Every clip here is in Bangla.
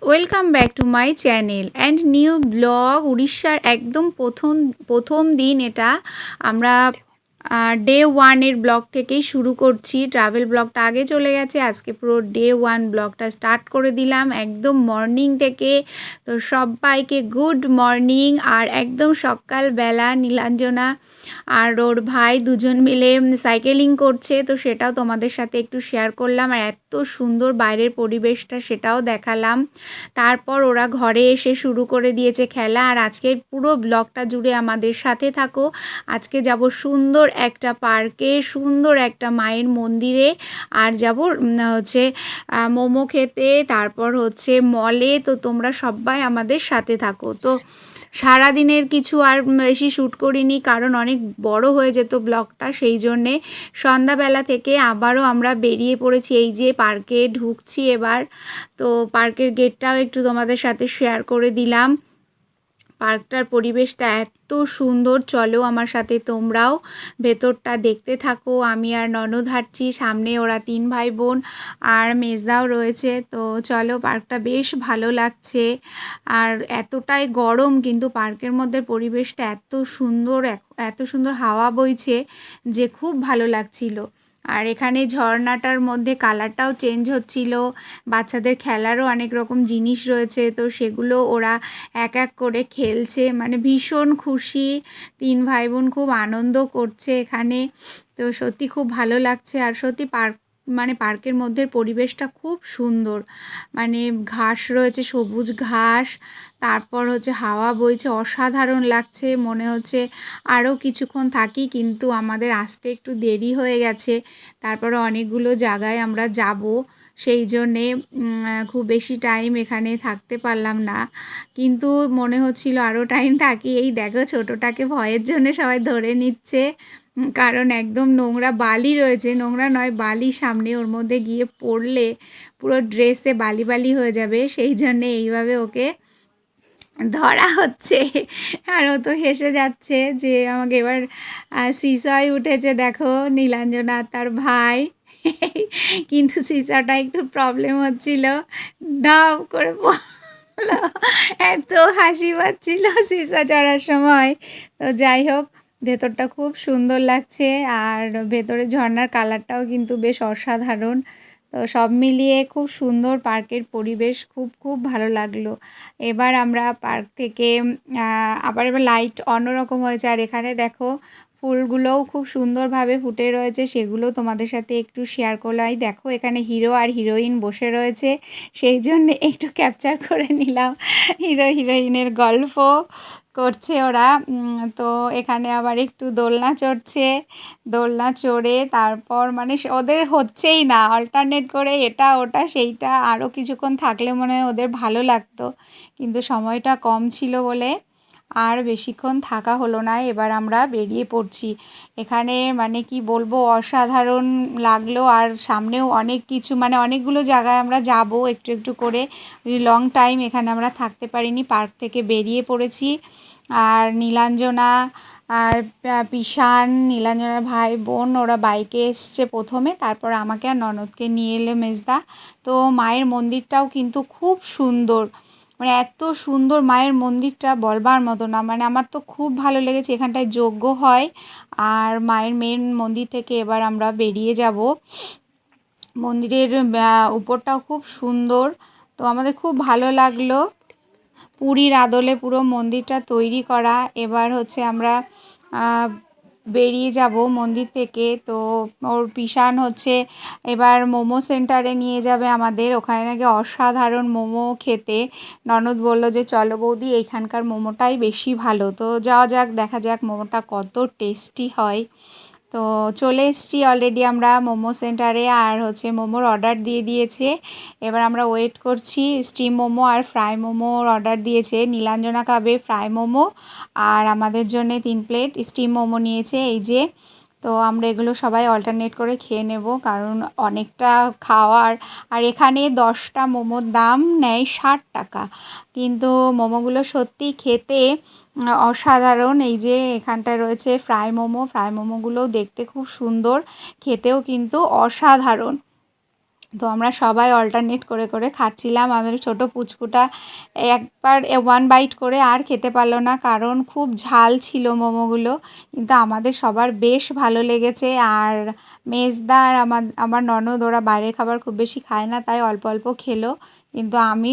Welcome back to my channel and new blog উড়িষ্যার একদম প্রথম দিন এটা আমরা ডে 1 ব্লগ থেকেই শুরু করছি। ট্রাভেল ব্লগটা আগে চলে গেছে, আজকে পুরো ডে 1 ব্লগটা স্টার্ট করে দিলাম একদম মর্নিং থেকে। তো সবাইকে গুড মর্নিং। আর একদম সকালবেলা নীলাঞ্জনা আর ওর ভাই দুজন মিলে সাইকেলিং করছে, তো সেটাও তোমাদের সাথে একটু শেয়ার করলাম। আর এত সুন্দর বাইরের পরিবেশটা সেটাও দেখালাম। তারপর ওরা ঘরে এসে শুরু করে দিয়েছে খেলা। আর আজকের পুরো ব্লগটা জুড়ে আমাদের সাথে থাকো। আজকে যাব সুন্দর একটা পার্কে, সুন্দর একটা মায়ের মন্দিরে, আর যাব হচ্ছে মোমো খেতে, তারপর হচ্ছে মলে। তো তোমরা সবাই আমাদের সাথে থাকো। তো সারাদিনের কিছু আর বেশি শ্যুট করিনি, কারণ অনেক বড় হয়ে যেত ব্লগটা, সেই জন্যে সন্ধ্যাবেলা থেকে আবারও আমরা বেরিয়ে পড়েছি। এই যে পার্কে ঢুকছি এবার। তো পার্কের গেটটাও একটু তোমাদের সাথে শেয়ার করে দিলাম। পার্কটার পরিবেশটা এত সুন্দর, চলো আমার সাথে তোমরাও ভেতরটা দেখতে থাকো। আমি আর ননদ হাঁটছি, সামনে ওরা 3 ভাই বোন আর মেজদাও রয়েছে। তো চলো, পার্কটা বেশ ভালো লাগছে। আর এতটাই গরম, কিন্তু পার্কের মধ্যে পরিবেশটা এত সুন্দর, এত সুন্দর হাওয়া বইছে যে খুব ভালো লাগছিল। আর এখানে ঝর্ণাটার মধ্যে কালারটাও চেঞ্জ হচ্ছিল। বাচ্চাদের খেলারও অনেক রকম জিনিস রয়েছে, তো সেগুলো ওরা এক এক করে খেলছে, মানে ভীষণ খুশি। 3 ভাই বোন খুব আনন্দ করছে এখানে। তো সত্যি খুব ভালো লাগছে। আর সত্যি পার্কের মধ্যে পরিবেশটা খুব সুন্দর, মানে ঘাস রয়েছে, সবুজ ঘাস, তারপর হচ্ছে হাওয়া বইছে, অসাধারণ লাগছে। মনে হচ্ছে আরও কিছুক্ষণ থাকি, কিন্তু আমাদের আসতে একটু দেরি হয়ে গেছে। তারপরে অনেকগুলো জায়গায় আমরা যাব, সেই জন্যে খুব বেশি টাইম এখানে থাকতে পারলাম না, কিন্তু মনে হচ্ছিল আরও টাইম থাকি। এই দেখো, ছোটোটাকে ভয়ের জন্য সবাই ধরে নিচ্ছে, কারণ একদম নোংরা বালি রয়েছে, নোংরা নয় বালি সামনে, ওর মধ্যে গিয়ে পড়লে পুরো ড্রেসে বালি বালি হয়ে যাবে, সেই জন্যে এইভাবে ওকে ধরা হচ্ছে। আর ও তো হেসে যাচ্ছে যে আমাকে এবার সিসায় উঠেছে, দেখো নীলাঞ্জনা তার ভাই। কিন্তু সিসাটা একটু প্রবলেম হচ্ছিল, ডাব করে পড়লো, এত হাসি পাচ্ছিল সিসা চড়ার সময়। তো যাই হোক, ভেতরটা খুব সুন্দর লাগছে, আর ভেতরে ঝর্ণার কালারটাও কিন্তু বেশ অসাধারণ। তো সব মিলিয়ে খুব সুন্দর পার্কের পরিবেশ, খুব খুব ভালো লাগলো। এবার আমরা পার্ক থেকে এবার লাইট অন্যরকম হয়েছে, আর এখানে দেখো ফুলগুলোও খুব সুন্দরভাবে ফুটে রয়েছে, সেগুলো তোমাদের সাথে একটু শেয়ার করলাম। দেখো এখানে হিরো আর হিরোইন বসে রয়েছে, সেই জন্য একটু ক্যাপচার করে নিলাম। হিরো হিরোইনের গল্প করছে ওরা। তো এখানে আবার একটু দোলনা চড়ছে, দোলনা চড়ে তারপর মানে ওদের হচ্ছেই না, অল্টারনেট করে এটা ওটা সেইটা। আরও কিছুক্ষণ থাকলে মনে হয় ওদের ভালো লাগতো, কিন্তু সময়টা কম ছিল বলে আর বেশিক্ষণ থাকা হলো না। এবার আমরা বেরিয়ে পড়ছি। এখানে মানে কি বলবো, অসাধারণ লাগলো। আর সামনেও অনেক কিছু, মানে অনেকগুলো জায়গায় আমরা যাব একটু একটু করে, লং টাইম এখানে আমরা থাকতে পারিনি, পার্ক থেকে বেরিয়ে পড়েছি। আর নীলাঞ্জনা আর পিশান, নীলাঞ্জনার ভাই বোন, ওরা বাইকে এসছে প্রথমে, তারপর আমাকে আর ননদকে নিয়ে এলো মেজদা। তো মায়ের মন্দিরটাও কিন্তু খুব সুন্দর, মানে এত সুন্দর মায়ের মন্দিরটা বলবার মতো না, মানে আমার তো খুব ভালো লেগেছে। এখানটায় যজ্ঞ হয়, আর মায়ের মেন মন্দির থেকে এবার আমরা বেরিয়ে যাব। মন্দিরের উপরটাও খুব সুন্দর, তো আমাদের খুব ভালো লাগলো। পুরীর আদলে পুরো মন্দিরটা তৈরি করা। এবার হচ্ছে আমরা বেরিয়ে যাব মন্দির থেকে। তো ওর পিশান হচ্ছে এবার মোমো সেন্টারে নিয়ে যাবে আমাদের, ওখানে নাকি অসাধারণ মোমো খেতে। ননদ বলল যে চলো বৌদি, এইখানকার মোমোটাই বেশি ভালো। তো যাওয়া যাক, দেখা যাক মোমোটা কত টেস্টি হয়। তো চলে এসেছি অলরেডি আমরা মোমো সেন্টারে, আর হচ্ছে মোমোর অর্ডার দিয়ে দিয়েছে। এবার আমরা ওয়েট করছি। স্টিম মোমো আর ফ্রাই মোমোর অর্ডার দিয়েছে। নীলাঞ্জনা খাবে ফ্রাই মোমো, আর আমাদের জন্য 3 প্লেট স্টিম মোমো নিয়েছে এই যে। তো আমরা এগুলো সবাই অল্টারনেট করে খেয়ে নেব, কারণ অনেকটা খাওয়ার। আর এখানে 10টা মোমোর দাম নেয় 60 টাকা, কিন্তু মোমোগুলো সত্যি খেতে অসাধারণ। এই যে এখানটায় রয়েছে ফ্রাই মোমো, ফ্রাই মোমোগুলোও দেখতে খুব সুন্দর, খেতেও কিন্তু অসাধারণ। তো আমরা সবাই অল্টারনেট করে করে খাচ্ছিলাম। আমাদের ছোটো পুচকুটা একবার 1 বাইট করে আর খেতে পারলো না, কারণ খুব ঝাল ছিল মোমোগুলো। কিন্তু আমাদের সবার বেশ ভালো লেগেছে। আর মেজদা আর আমার ননদ ওরা বাইরের খাবার খুব বেশি খায় না, তাই অল্প অল্প খেলো। কিন্তু আমি,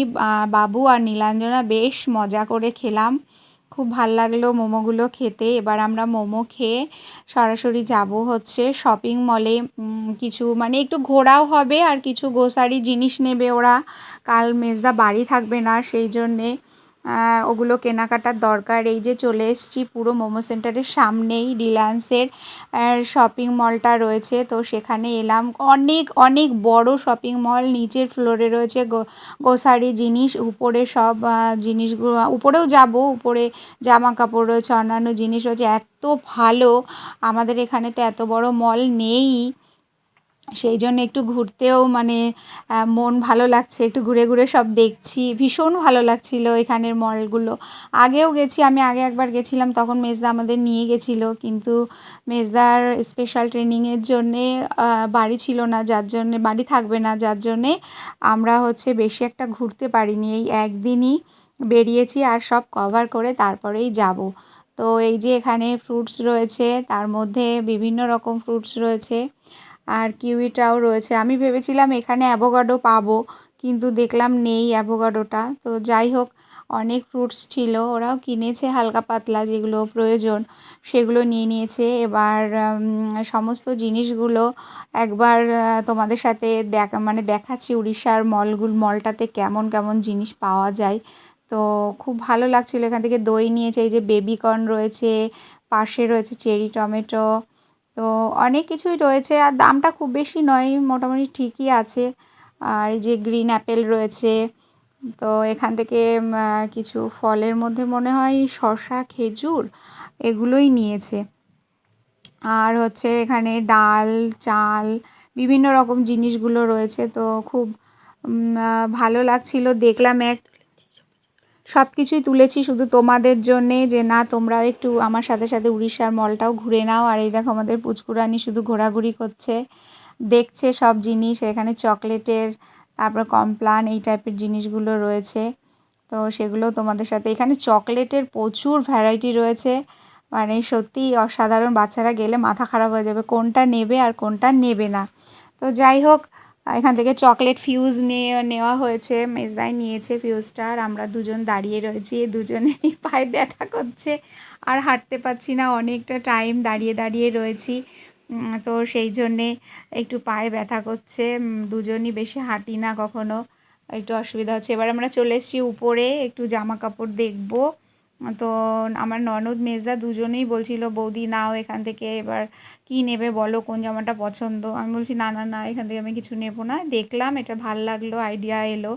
বাবু আর নীলাঞ্জনা বেশ মজা করে খেলাম। খুব ভাল লাগলো মোমোগুলো খেতে। এবার আমরা মোমো খেয়ে সরাসরি যাব হচ্ছে শপিং মলে। কিছু মানে একটু ঘোরাও হবে আর কিছু গ্রোসারি জিনিস নেবে ওরা। কাল মেজদা বাড়ি থাকবে না, সেই জন্যে ওগুলো কেনাকাটার দরকার। এই যে চলে এসেছি পুরো মোমো সেন্টারের সামনেই, রিলায়েন্সের শপিং মলটা রয়েছে, তো সেখানে এলাম। অনেক অনেক বড় শপিং মল। নিচের ফ্লোরে রয়েছে গ্রোসারি জিনিস, উপরে সব জিনিসগুলো, উপরেও যাব, উপরে জামা কাপড় রয়েছে, অন্যান্য জিনিস রয়েছে। এত ভালো, আমাদের এখানে তো এত বড় মল নেই, সেই জন্য একটু ঘুরতেও মানে মন ভালো লাগছে। একটু ঘুরে ঘুরে সব দেখছি, ভীষণ ভালো লাগছিল এখানের মলগুলো। আগেও গেছি, আমি আগে একবার গেছিলাম, তখন মেজদা আমাদের নিয়ে গেছিলো, কিন্তু মেজদার স্পেশাল ট্রেনিংয়ের জন্যে বাড়ি ছিল না, যার জন্যে বাড়ি থাকবে না, যার জন্যে আমরা হচ্ছে বেশি একটা ঘুরতে পারিনি। এই একদিনই বেরিয়েছি, আর সব কভার করে তারপরেই যাব। তো এই যে এখানে ফ্রুটস রয়েছে, তার মধ্যে বিভিন্ন রকম ফ্রুটস রয়েছে, আর কিউইটাও রয়েছে। আমি ভেবেছিলাম এখানে অ্যাভোকাডো পাবো, কিন্তু দেখলাম নেই অ্যাভোকাডোটা। তো যাই হোক, অনেক ফ্রুটস ছিল, ওরাও কিনেছে হালকা পাতলা যেগুলো প্রয়োজন সেগুলো নিয়ে নিয়েছে। এবার সমস্ত জিনিসগুলো একবার তোমাদের সাথে দেখাচ্ছি উড়িষ্যার মলটাতে কেমন কেমন জিনিস পাওয়া যায়। তো খুব ভালো লাগছিলো। এখান থেকে দই নিয়েছে, এই যে বেবিকর্ন রয়েছে, পাশে রয়েছে চেরি টমেটো, তো অনেক কিছুই রয়েছে। আর দামটা খুব বেশি নয়, মোটামুটি ঠিকই আছে। আর এই যে গ্রিন অ্যাপেল রয়েছে। তো এখান থেকে কিছু ফলের মধ্যে মনে হয় শসা, খেজুর এগুলোই নিয়েছে। আর হচ্ছে এখানে ডাল, চাল, বিভিন্ন রকম জিনিসগুলো রয়েছে। তো খুব ভালো লাগছিল, দেখলাম সব কিছুই তুলেছি শুধু তোমাদের জন্যে, যে না তোমরাও একটু আমার সাথে সাথে উড়িষ্যার মলটাও ঘুরে নাও। আর এই দেখো আমাদের পুচকুরানি শুধু ঘোরাঘুরি করছে, দেখছে সব জিনিস। এখানে চকলেটের, তারপর কমপ্লান, এই টাইপের জিনিসগুলো রয়েছে। তো সেগুলো তোমাদের সাথে, এখানে চকলেটের প্রচুর ভ্যারাইটি রয়েছে, মানে সত্যিই অসাধারণ। বাচ্চারা গেলে মাথা খারাপ হয়ে যাবে কোনটা নেবে আর কোনটা নেবে না। তো যাই হোক, এখান থেকে চকলেট ফিউজ নেওয়া হয়েছে, মেজদাই নিয়েছে ফিউজটা। আর আমরা দুজন দাঁড়িয়ে রয়েছি, দুজনেরই পায়ে ব্যথা করছে, আর হাঁটতে পারছি না, অনেকটা টাইম দাঁড়িয়ে দাঁড়িয়ে রয়েছি। তো সেই জন্যে একটু পায়ে ব্যথা করছে, দুজনই বেশি হাঁটি না কখনো, একটু অসুবিধা হচ্ছে। এবার আমরা চলে এসেছি উপরে, একটু জামা কাপড় দেখবো। তো আমার ননদ মেজদা দুজনেই বলছিল বৌদি নাও এখান থেকে, এবার কী নেবে বলো, কোন জামাটা পছন্দ। আমি বলছি না না না, এখান থেকে আমি কিছু নেবো না। দেখলাম এটা ভাল লাগলো, আইডিয়া এলো,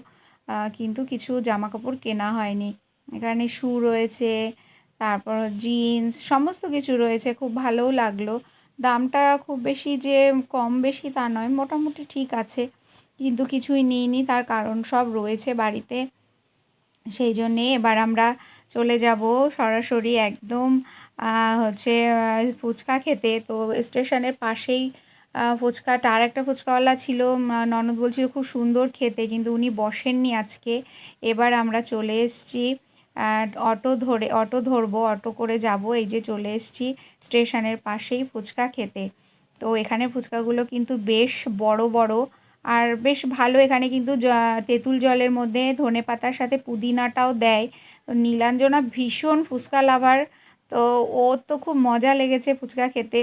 কিন্তু কিছু জামা কাপড় কেনা হয়নি। এখানে শু রয়েছে, তারপর জিন্স, সমস্ত কিছু রয়েছে, খুব ভালোও লাগলো। দামটা খুব বেশি যে কম বেশি তা নয়, মোটামুটি ঠিক আছে, কিন্তু কিছুই নিইনি, তার কারণ সব রয়েছে বাড়িতে। সেই জন্যে এবার আমরা চলে যাব সরাসরি একদম হচ্ছে ফুচকা খেতে। তো স্টেশনের পাশেই ফুচকাটা, আর একটা ফুচকাওয়ালা ছিল, ননদ বলছিল খুব সুন্দর খেতে, কিন্তু উনি বসেননি আজকে। এবার আমরা চলে এসেছি, অটো ধরবো, অটো করে যাব। এই যে চলে এসেছি স্টেশনের পাশেই ফুচকা খেতে। তো এখানে ফুচকাগুলো কিন্তু বেশ বড় বড়, আর বেশ ভালো। এখানে কিন্তু তেঁতুল জলের মধ্যে ধনেপাতার সাথে পুদিনাটাও দেয়। তো নীলাঞ্জনা ভীষণ ফুচকা লাভার, তো ওর তো খুব মজা লেগেছে ফুচকা খেতে।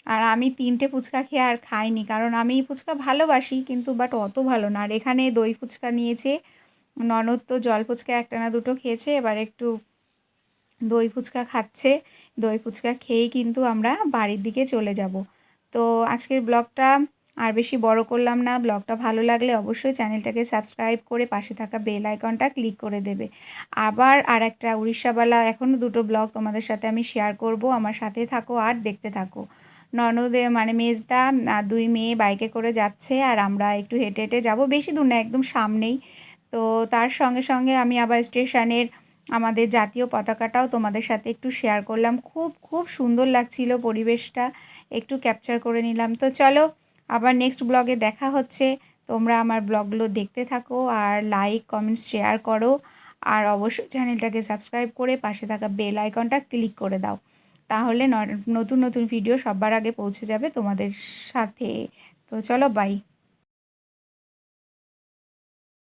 আর আমি 3টে ফুচকা খেয়ে আর খাইনি, কারণ আমি ফুচকা ভালোবাসি, কিন্তু বাট অত ভালো না। আর এখানে দই ফুচকা নিয়েছে ননদ, তো জল ফুচকা একটা না দুটো খেয়েছে, এবার একটু দই ফুচকা খাচ্ছে। দই ফুচকা খেয়েই কিন্তু আমরা বাড়ির দিকে চলে যাব। তো আজকের ব্লগটা আর বেশি বড় করলাম না। ব্লগটা ভালো লাগলে অবশ্যই চ্যানেলটাকে সাবস্ক্রাইব করে পাশে থাকা বেল আইকনটা ক্লিক করে দেবে। আবার আর একটা উড়িষ্যাওয়ালা এখনও 2টো ব্লগ তোমাদের সাথে আমি শেয়ার করব, আমার সাথে থাকো আর দেখতে থাকো। ননদে মানে মেজদা 2 মেয়ে বাইকে করে যাচ্ছে, আর আমরা একটু হেঁটে হেঁটে যাব, বেশি দূর না, একদম সামনেই। তো তার সঙ্গে সঙ্গে আমি আবার স্টেশনের আমাদের জাতীয় পতাকাটাও তোমাদের সাথে একটু শেয়ার করলাম। খুব খুব সুন্দর লাগছিল পরিবেশটা, একটু ক্যাপচার করে নিলাম। তো চলো, আবার নেক্সট ব্লগে দেখা হচ্ছে। তোমরা আমার ব্লগগুলো দেখতে থাকো আর লাইক কমেন্টস শেয়ার করো আর অবশ্যই চ্যানেলটাকে সাবস্ক্রাইব করে পাশে থাকা বেল আইকনটা ক্লিক করে দাও, তাহলে নতুন নতুন ভিডিও সবার আগে পৌঁছে যাবে তোমাদের সাথে। তো চলো বাই।